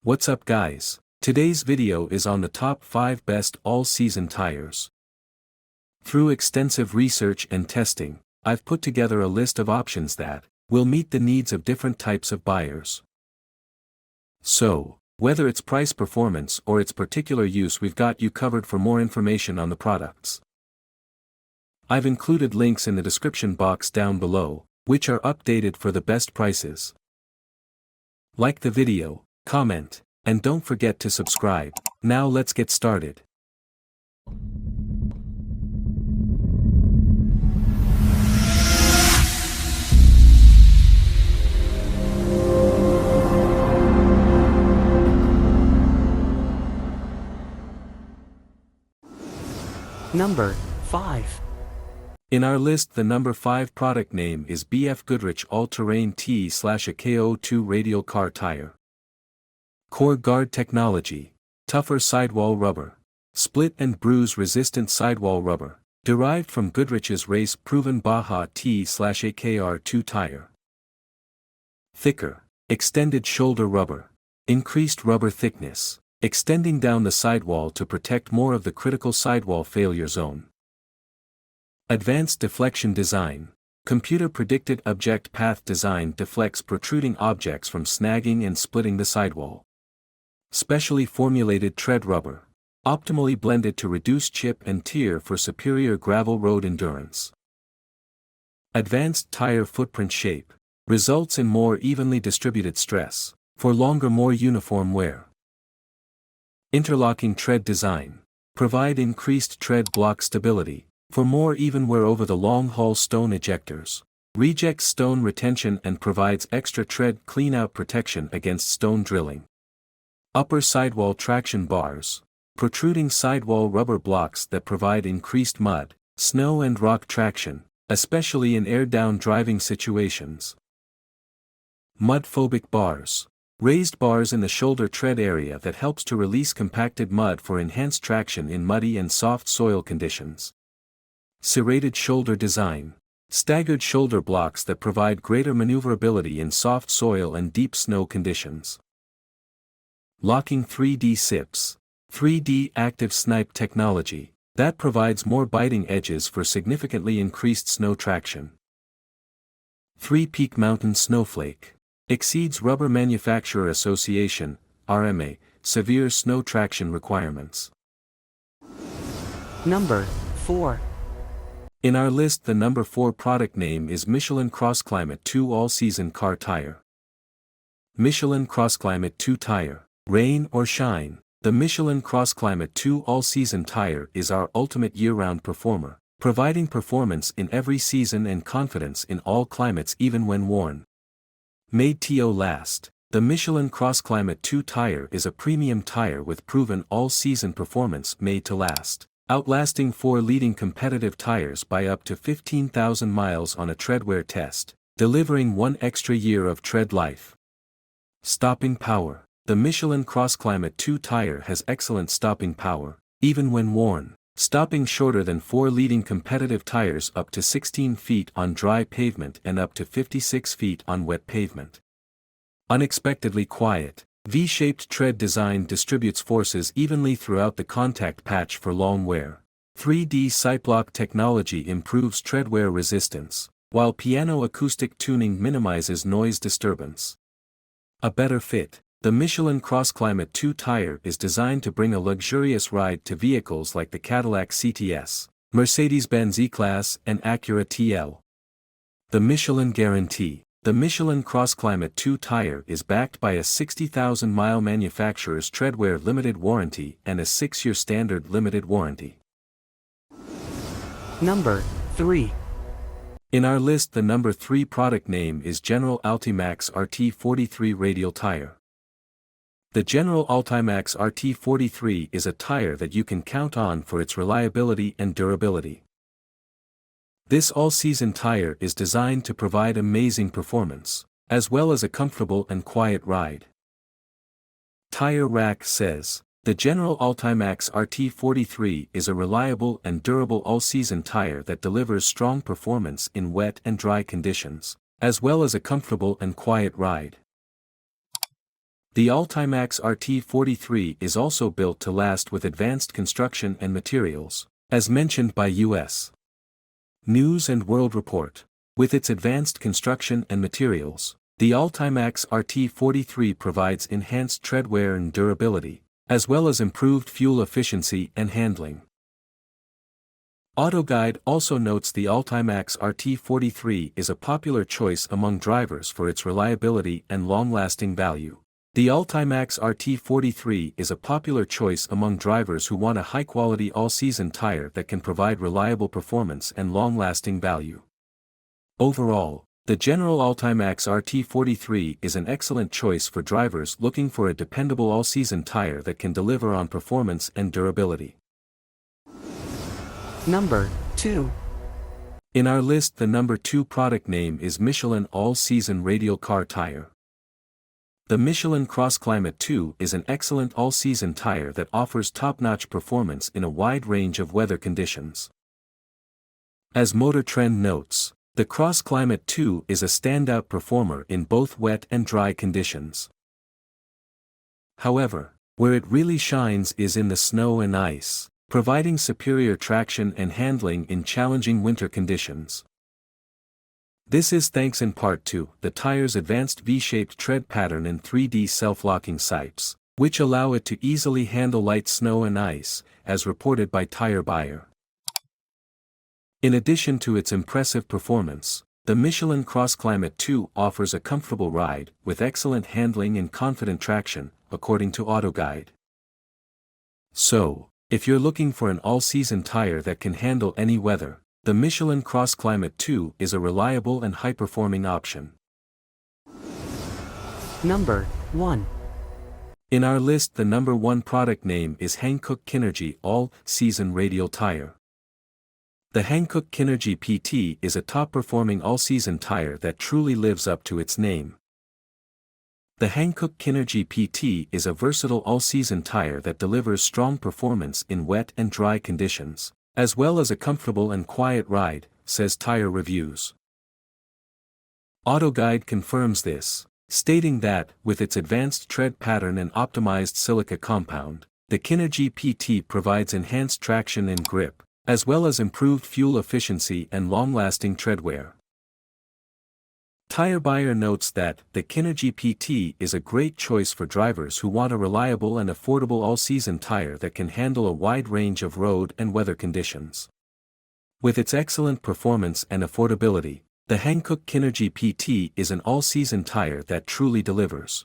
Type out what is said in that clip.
What's up guys? Today's video is on the top 5 best all-season tires. Through extensive research and testing, I've put together a list of options that will meet the needs of different types of buyers. So, whether it's price performance or its particular use, we've got you covered. For more information on the products, I've included links in the description box down below, which are updated for the best prices. Like the video, comment, and don't forget to subscribe. Now let's get started. Number 5. In our list, the number 5 product name is BFGoodrich All-Terrain T/KO2 Radial Car Tire. Core Guard Technology, tougher sidewall rubber, split and bruise resistant sidewall rubber, derived from Goodrich's race-proven Baja T/AKR2 tire. Thicker, extended shoulder rubber, increased rubber thickness, extending down the sidewall to protect more of the critical sidewall failure zone. Advanced deflection design, computer-predicted object path design deflects protruding objects from snagging and splitting the sidewall. Specially formulated tread rubber, optimally blended to reduce chip and tear for superior gravel road endurance. Advanced tire footprint shape, results in more evenly distributed stress, for longer, more uniform wear. Interlocking tread design, provide increased tread block stability, for more even wear over the long-haul stone ejectors. Rejects stone retention and provides extra tread cleanout protection against stone drilling. Upper sidewall traction bars, protruding sidewall rubber blocks that provide increased mud, snow and rock traction, especially in air-down driving situations. Mud-phobic bars, raised bars in the shoulder tread area that helps to release compacted mud for enhanced traction in muddy and soft soil conditions. Serrated shoulder design, staggered shoulder blocks that provide greater maneuverability in soft soil and deep snow conditions. Locking 3D sips, 3D active snipe technology, that provides more biting edges for significantly increased snow traction. 3-Peak Mountain Snowflake, exceeds Rubber Manufacturer Association, RMA, severe snow traction requirements. Number 4. In our list, the number 4 product name is Michelin CrossClimate 2 All-Season Car Tire. Michelin CrossClimate 2 Tire, rain or shine, the Michelin CrossClimate 2 All-Season Tire is our ultimate year-round performer, providing performance in every season and confidence in all climates even when worn. Made to last, the Michelin CrossClimate 2 tire is a premium tire with proven all-season performance made to last, outlasting 4 leading competitive tires by up to 15,000 miles on a treadwear test, delivering 1 extra year of tread life. Stopping power, the Michelin CrossClimate 2 tire has excellent stopping power, even when worn, stopping shorter than 4 leading competitive tires up to 16 feet on dry pavement and up to 56 feet on wet pavement. Unexpectedly quiet, V-shaped tread design distributes forces evenly throughout the contact patch for long wear. 3D Sight-Block technology improves tread wear resistance, while piano acoustic tuning minimizes noise disturbance. A better fit, the Michelin CrossClimate 2 tire is designed to bring a luxurious ride to vehicles like the Cadillac CTS, Mercedes-Benz E-Class and Acura TL. The Michelin Guarantee, the Michelin CrossClimate 2 tire is backed by a 60,000-mile manufacturer's treadwear limited warranty and a 6-year standard limited warranty. Number 3. In our list, the number 3 product name is General Altimax RT43 Radial Tire. The General Altimax RT43 is a tire that you can count on for its reliability and durability. This all-season tire is designed to provide amazing performance, as well as a comfortable and quiet ride. Tire Rack says, the General Altimax RT43 is a reliable and durable all-season tire that delivers strong performance in wet and dry conditions, as well as a comfortable and quiet ride. The Ultimax RT43 is also built to last with advanced construction and materials, as mentioned by U.S. News and World Report. With its advanced construction and materials, the Ultimax RT43 provides enhanced treadwear and durability, as well as improved fuel efficiency and handling. AutoGuide also notes the Ultimax RT43 is a popular choice among drivers for its reliability and long-lasting value. The Ultimax RT43 is a popular choice among drivers who want a high-quality all-season tire that can provide reliable performance and long-lasting value. Overall, the General Ultimax RT43 is an excellent choice for drivers looking for a dependable all-season tire that can deliver on performance and durability. Number 2. In our list, the number 2 product name is Michelin All-Season Radial Car Tire. The Michelin CrossClimate 2 is an excellent all-season tire that offers top-notch performance in a wide range of weather conditions. As Motor Trend notes, the CrossClimate 2 is a standout performer in both wet and dry conditions. However, where it really shines is in the snow and ice, providing superior traction and handling in challenging winter conditions. This is thanks in part to the tire's advanced V-shaped tread pattern and 3D self-locking sights, which allow it to easily handle light snow and ice, as reported by Tire Buyer. In addition to its impressive performance, the Michelin CrossClimate 2 offers a comfortable ride, with excellent handling and confident traction, according to AutoGuide. So, if you're looking for an all-season tire that can handle any weather, the Michelin CrossClimate 2 is a reliable and high-performing option. Number 1. In our list, the number 1 product name is Hankook Kinergy All-Season Radial Tire. The Hankook Kinergy PT is a top-performing all-season tire that truly lives up to its name. The Hankook Kinergy PT is a versatile all-season tire that delivers strong performance in wet and dry conditions, as well as a comfortable and quiet ride, says Tire Reviews. AutoGuide confirms this, stating that, with its advanced tread pattern and optimized silica compound, the Kinergy PT provides enhanced traction and grip, as well as improved fuel efficiency and long-lasting treadwear. Tire Buyer notes that the Kinergy PT is a great choice for drivers who want a reliable and affordable all-season tire that can handle a wide range of road and weather conditions. With its excellent performance and affordability, the Hankook Kinergy PT is an all-season tire that truly delivers.